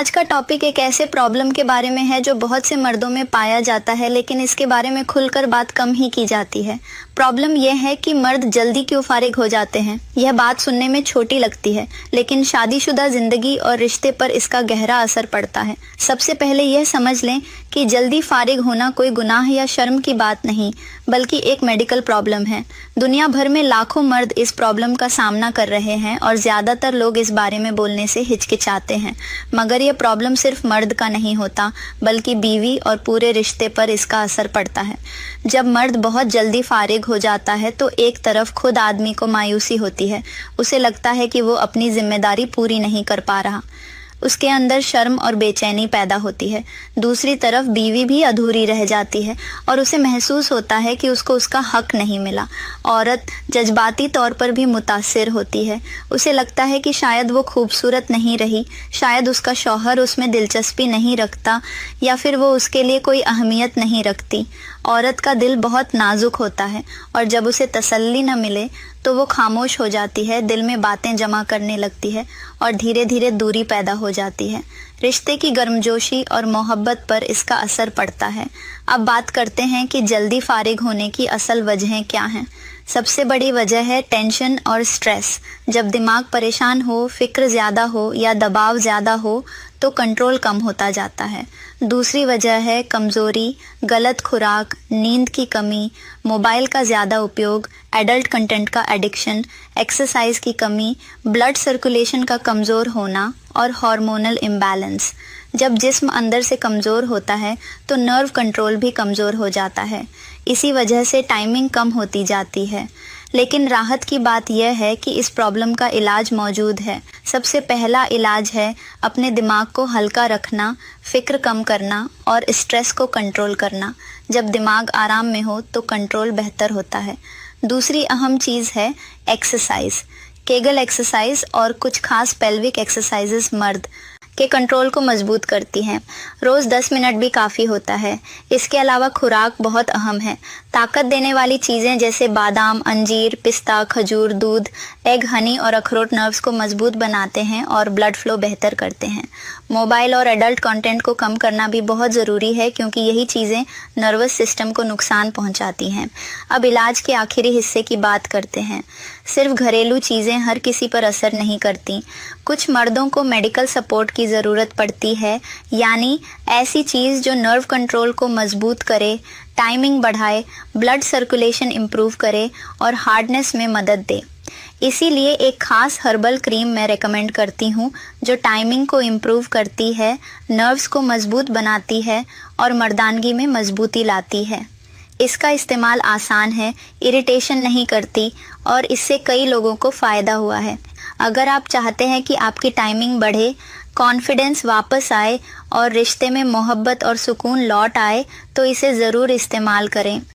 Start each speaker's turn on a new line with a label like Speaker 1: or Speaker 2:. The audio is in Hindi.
Speaker 1: आज का टॉपिक एक ऐसे प्रॉब्लम के बारे में है जो बहुत से मर्दों में पाया जाता है, लेकिन इसके बारे में खुलकर बात कम ही की जाती है। प्रॉब्लम यह है कि मर्द जल्दी क्यों फारिग हो जाते हैं। यह बात सुनने में छोटी लगती है, लेकिन शादीशुदा जिंदगी और रिश्ते पर इसका गहरा असर पड़ता है। सबसे पहले यह समझ लें कि जल्दी फारिग होना कोई गुनाह या शर्म की बात नहीं, बल्कि एक मेडिकल प्रॉब्लम है। दुनिया भर में लाखों मर्द इस प्रॉब्लम का सामना कर रहे हैं और ज्यादातर लोग इस बारे में बोलने से हिचकिचाते हैं। मगर यह प्रॉब्लम सिर्फ मर्द का नहीं होता, बल्कि बीवी और पूरे रिश्ते पर इसका असर पड़ता है। जब मर्द बहुत जल्दी फारिग हो जाता है तो एक तरफ खुद आदमी को मायूसी होती है। उसे लगता है कि वो अपनी जिम्मेदारी पूरी नहीं कर पा रहा। उसके अंदर शर्म और बेचैनी पैदा होती है। दूसरी तरफ बीवी भी अधूरी रह जाती है और उसे महसूस होता है कि उसको उसका हक नहीं मिला। औरत जज्बाती तौर पर भी मुतासिर होती है। उसे लगता है कि शायद वो खूबसूरत नहीं रही, शायद उसका शौहर उसमें दिलचस्पी नहीं रखता, या फिर वो उसके लिए कोई अहमियत नहीं रखती। औरत का दिल बहुत नाजुक होता है और जब उसे तसल्ली न मिले तो वो खामोश हो जाती है, दिल में बातें जमा करने लगती है और धीरे धीरे दूरी पैदा हो जाती है। रिश्ते की गर्मजोशी और मोहब्बत पर इसका असर पड़ता है। अब बात करते हैं कि जल्दी फारिग होने की असल वजहें क्या हैं। सबसे बड़ी वजह है टेंशन और स्ट्रेस। जब दिमाग परेशान हो, फिक्र ज़्यादा हो या दबाव ज़्यादा हो तो कंट्रोल कम होता जाता है। दूसरी वजह है कमज़ोरी, गलत खुराक, नींद की कमी, मोबाइल का ज़्यादा उपयोग, एडल्ट कंटेंट का एडिक्शन, एक्सरसाइज की कमी, ब्लड सर्कुलेशन का कमज़ोर होना और हार्मोनल इम्बैलेंस। जब जिस्म अंदर से कमज़ोर होता है तो नर्व कंट्रोल भी कमज़ोर हो जाता है। इसी वजह से टाइमिंग कम होती जाती है। लेकिन राहत की बात यह है कि इस प्रॉब्लम का इलाज मौजूद है। सबसे पहला इलाज है अपने दिमाग को हल्का रखना, फिक्र कम करना और स्ट्रेस को कंट्रोल करना। जब दिमाग आराम में हो तो कंट्रोल बेहतर होता है। दूसरी अहम चीज़ है एक्सरसाइज। केगल एक्सरसाइज और कुछ खास पेल्विक एक्सरसाइजेस मर्द के कंट्रोल को मजबूत करती हैं। रोज़ 10 मिनट भी काफ़ी होता है। इसके अलावा खुराक बहुत अहम है। ताकत देने वाली चीज़ें जैसे बादाम, अंजीर, पिस्ता, खजूर, दूध, एग, हनी और अखरोट नर्व्स को मजबूत बनाते हैं और ब्लड फ्लो बेहतर करते हैं। मोबाइल और एडल्ट कंटेंट को कम करना भी बहुत ज़रूरी है, क्योंकि यही चीज़ें नर्वस सिस्टम को नुकसान पहुंचाती हैं। अब इलाज के आखिरी हिस्से की बात करते हैं। सिर्फ घरेलू चीज़ें हर किसी पर असर नहीं करती। कुछ मर्दों को मेडिकल सपोर्ट की ज़रूरत पड़ती है, यानी ऐसी चीज़ जो नर्व कंट्रोल को मजबूत करे, टाइमिंग बढ़ाए, ब्लड सर्कुलेशन इम्प्रूव करे और हार्डनेस में मदद दे। इसीलिए एक खास हर्बल क्रीम मैं रेकमेंड करती हूँ जो टाइमिंग को इम्प्रूव करती है, नर्व्स को मजबूत बनाती है और मर्दानगी में मजबूती लाती है। इसका इस्तेमाल आसान है, इरिटेशन नहीं करती और इससे कई लोगों को फ़ायदा हुआ है। अगर आप चाहते हैं कि आपकी टाइमिंग बढ़े, कॉन्फिडेंस वापस आए और रिश्ते में मोहब्बत और सुकून लौट आए तो इसे ज़रूर इस्तेमाल करें।